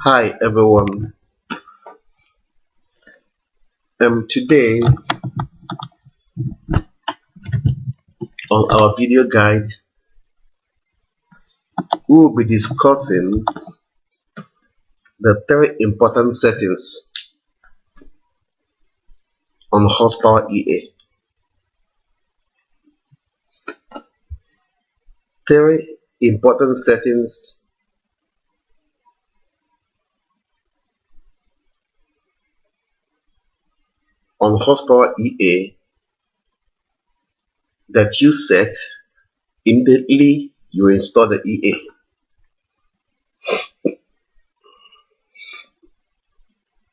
Hi everyone. Today on our video guide, we will be discussing the three important settings on Horsepower EA. Three important settings on Horsepower EA that you set immediately you install the EA.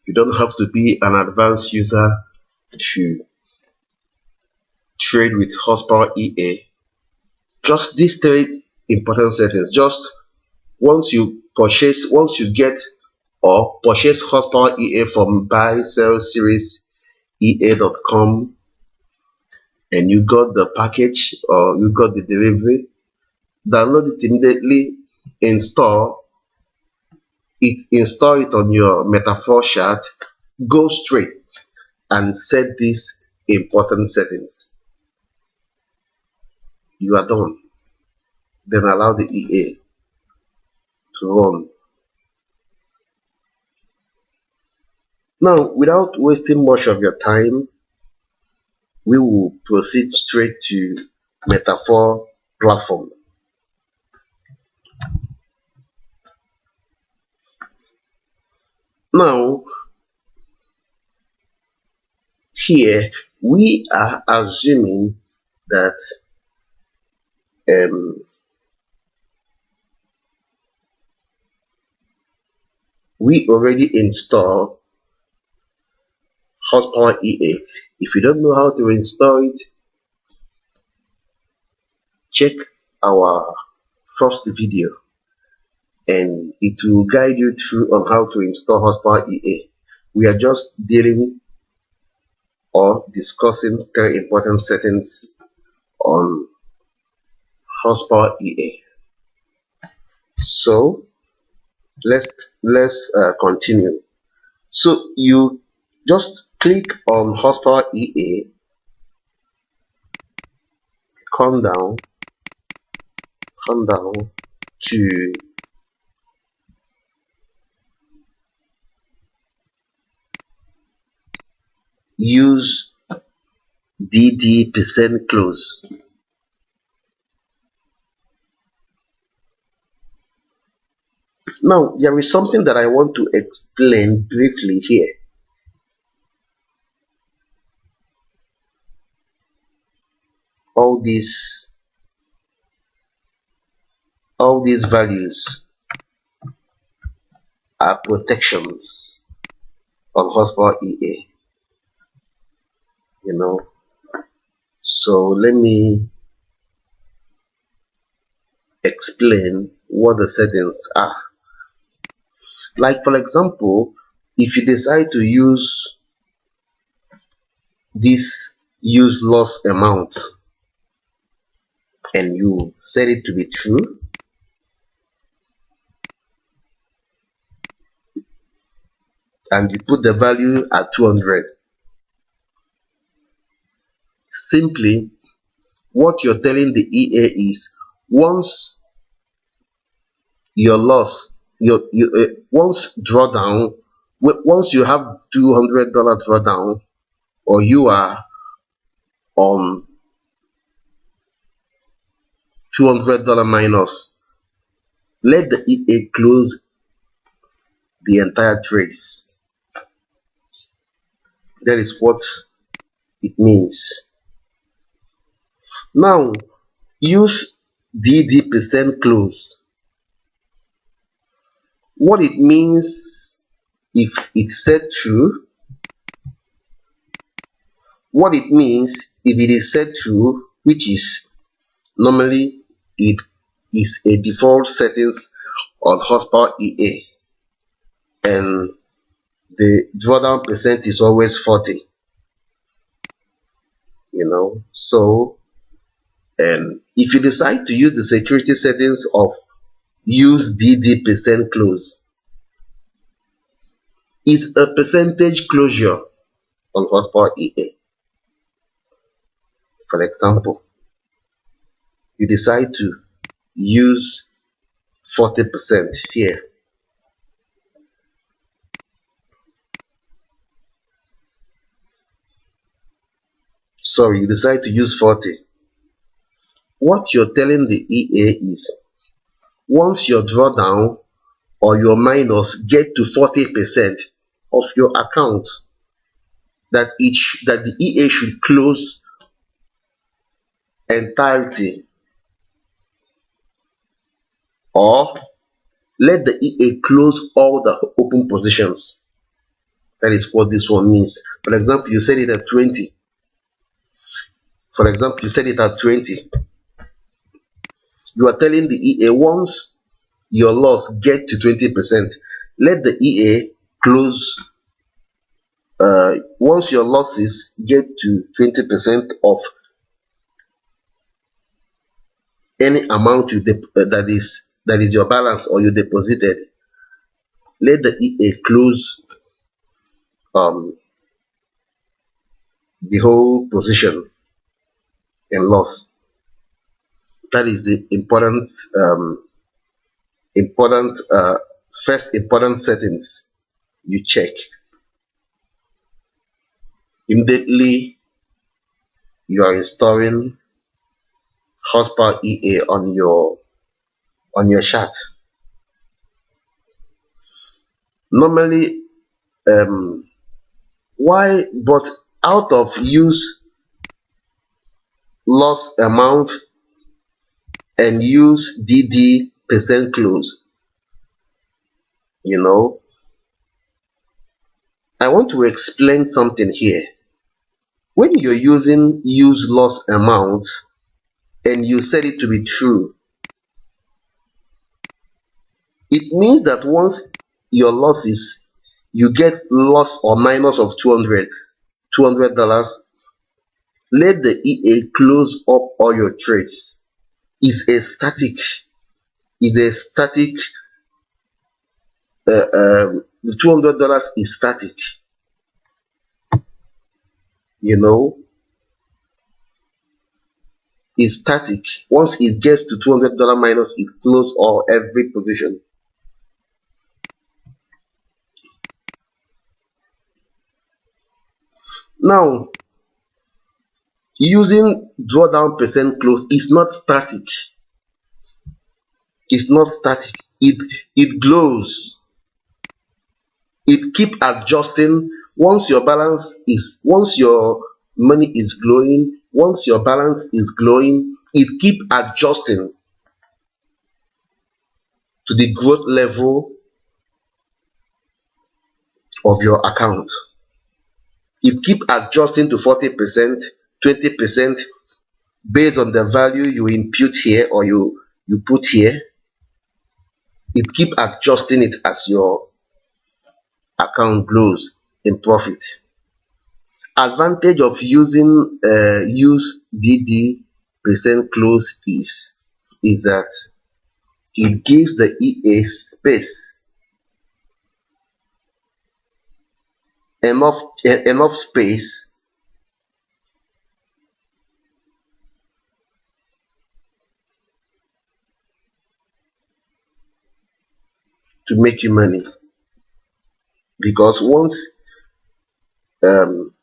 You don't have to be an advanced user to trade with Horsepower EA. Just these three important settings. Just once you get or purchase Horsepower EA from buy sell series ea.com and you got the package or you got the delivery, download it immediately, install it on your Metaphor chart, go straight and set these important settings. You are done. Then allow the EA to run. Now, without wasting much of your time, we will proceed straight to Metaphor platform. Now, here we are assuming that we already install Horsepower EA. If you don't know how to install it, check our first video and it will guide you through on how to install Horsepower EA. We are just dealing or discussing three important settings on Horsepower EA. So let's continue. So you just click on Horsepower EA, come down to use DD% close. Now there is something that I want to explain briefly here. All these values are protections on Horsepower EA. So let me explain what the settings are. Like, for example, if you decide to use this use loss amount and you set it to be true, and you put the value at 200, simply what you're telling the EA is, once your loss, once you have $200 drawdown, or you are on $200 minus, let the EA close the entire trace. That is what it means. Now use DD% close. What it means, if it's set true, what it means if it is set true, which is normally it is a default settings on Horsepower EA, and the drawdown percent is always 40. So if you decide to use the security settings of use DD% close, is a percentage closure on horsepower EA. For example, you decide to use 40% here. Sorry, you decide to use 40. What you're telling the EA is, once your drawdown or your minus get to 40% of your account, that the EA should close entirety, or let the EA close all the open positions. That is what this one means. For example, you set it at 20. For example, you set it at 20. You are telling the EA, once your loss get to 20%, let the EA close. Once your losses get to 20% of any amount that is your balance or you deposited, let the EA close the whole position in loss. That is the first important settings you check. Immediately you are installing horsepower EA on your chart. Normally, why? But out of use loss amount and use DD percent close, I want to explain something here. When you're using use loss amount and you set it to be true, it means that once your losses, you get loss or minus of $200, let the EA close up all your trades. The $200 is static. Is static. Once it gets to $200 minus, it closes every position. Now, using drawdown percent close is not static. It's not static. It glows. It keep adjusting. Once your money is glowing, once your balance is glowing, it keep adjusting to the growth level of your account. It keep adjusting to 40%, 20% based on the value you input here or you put here. It keep adjusting it as your account grows in profit. Advantage of using use DD percent close is that it gives the EA space, enough space to make you money, because once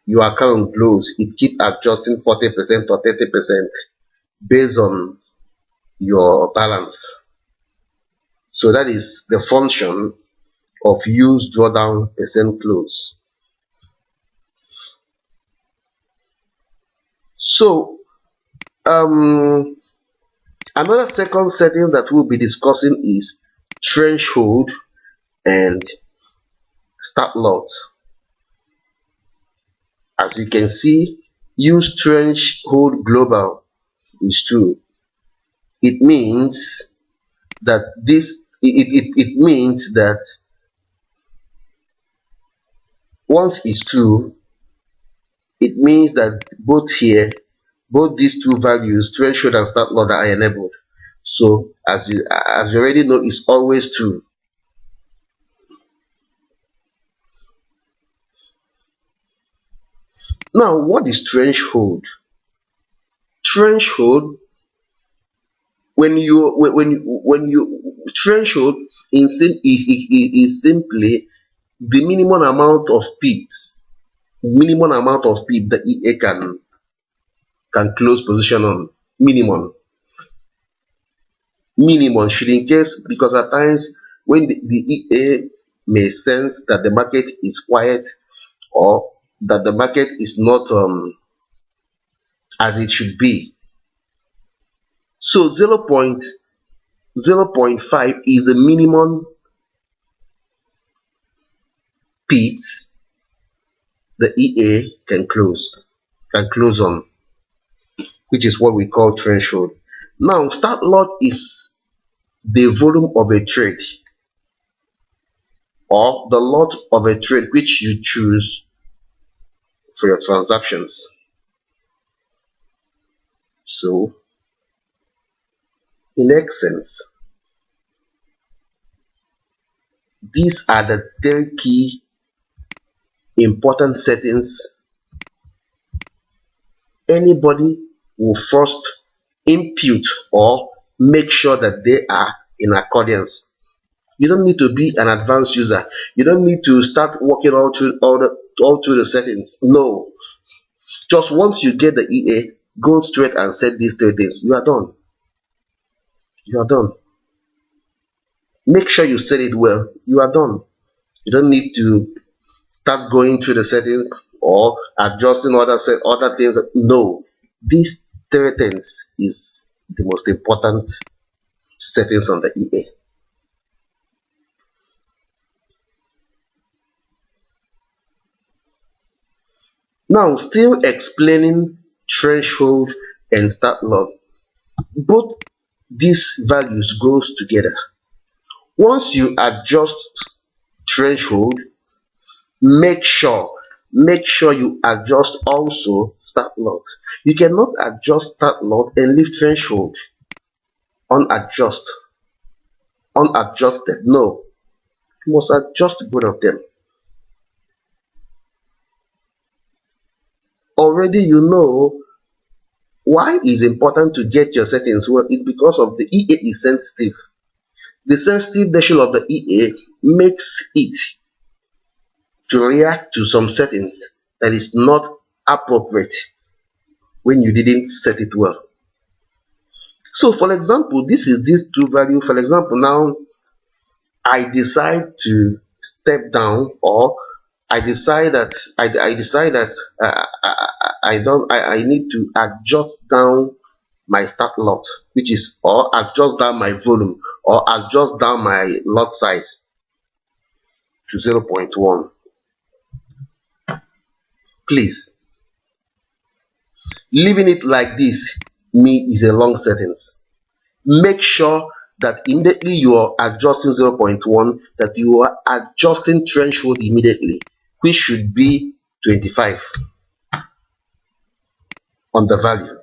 your account grows, it keep adjusting 40% or 30% based on your balance. So that is the function of use drawdown percent close. So another second setting that we'll be discussing is threshold and stop loss. As you can see, use threshold global is true. It means that it means that once it's true, it means that both these two values, threshold and stop loss, are enabled. So as you already know, it's always true. Now, what is threshold? Threshold, when you threshold is simply the minimum amount of pip the EA can close position on. Minimum should, in case, because at times when the EA may sense that the market is quiet, or that the market is not as it should be. So 0.5 is the minimum pips the EA can close on, which is what we call threshold. Now, start lot is the volume of a trade, or the lot of a trade which you choose for your transactions. So, in essence, these are the three key important settings anybody will first impute or make sure that they are in accordance. You don't need to be an advanced user. You don't need to start working all through the settings. No. Just once you get the EA, go straight and set these three things. You are done. You are done. Make sure you set it well. You are done. You don't need to start going through the settings or adjusting other things. No. These three things is the most important settings on the EA. Now, still explaining threshold and start lot. Both these values goes together. Once you adjust threshold, make sure you adjust also start lot. You cannot adjust start lot and leave threshold unadjusted. No, you must adjust both of them. Already you know why it's important to get your settings well. It's because of the EA is sensitive. The sensitive version of the EA makes it to react to some settings that is not appropriate when you didn't set it well. So, for example, this is these two value. For example, now I decide to step down, or I decide that I need to adjust down my start lot, which is, or adjust down my volume, or adjust down my lot size to 0.1. Please, leaving it like this is a long sentence. Make sure that immediately you are adjusting 0.1, that you are adjusting threshold immediately, which should be 25 on the value,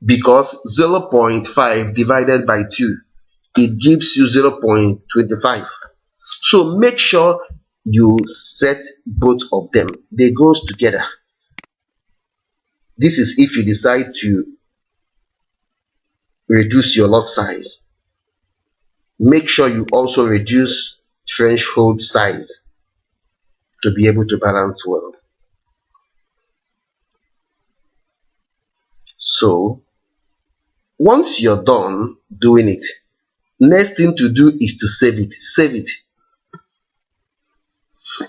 because 0.5 divided by 2, it gives you 0.25. So make sure you set both of them. They goes together. This is if you decide to reduce your lot size. Make sure you also reduce threshold size to be able to balance well. So once you're done doing it, next thing to do is to save it. Save it.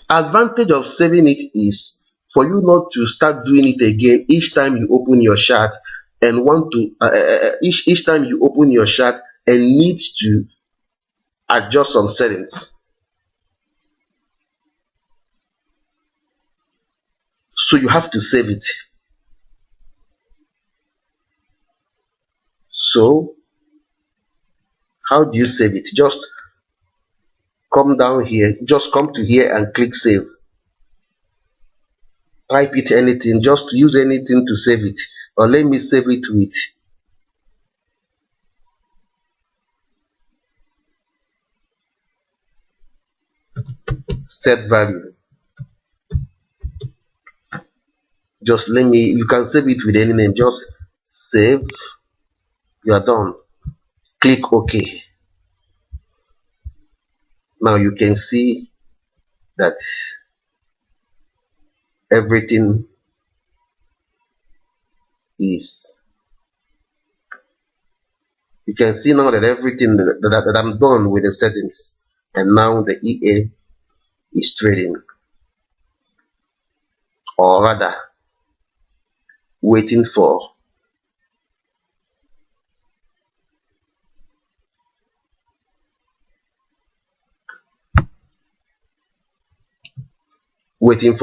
Advantage of saving it is for you not to start doing it again each time you open your chart and want to each time you open your chart and need to adjust some settings. So you have to save it. So how do you save it? Just come down here, just come to here and click save. Type it anything, just use anything to save it, or let me save it with set value. Just let me, you can save it with any name. Just save. You are done. Click OK. Now you can see that everything is, you can see now that everything that I'm done with the settings, and now the EA is trading, or rather waiting for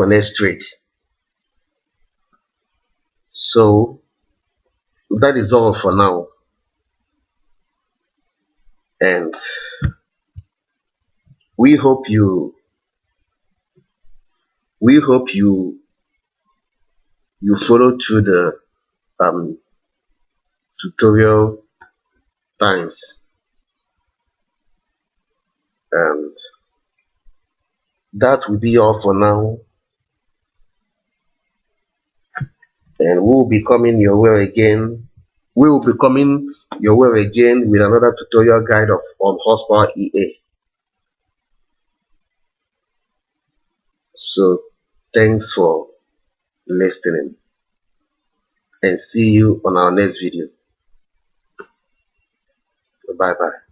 next trade. So that is all for now, and we hope you follow through the tutorial times, and that will be all for now, and we'll be coming your way again. We will be coming your way again with another tutorial guide on horsepower EA. So thanks for listening, and see you on our next video. Bye bye.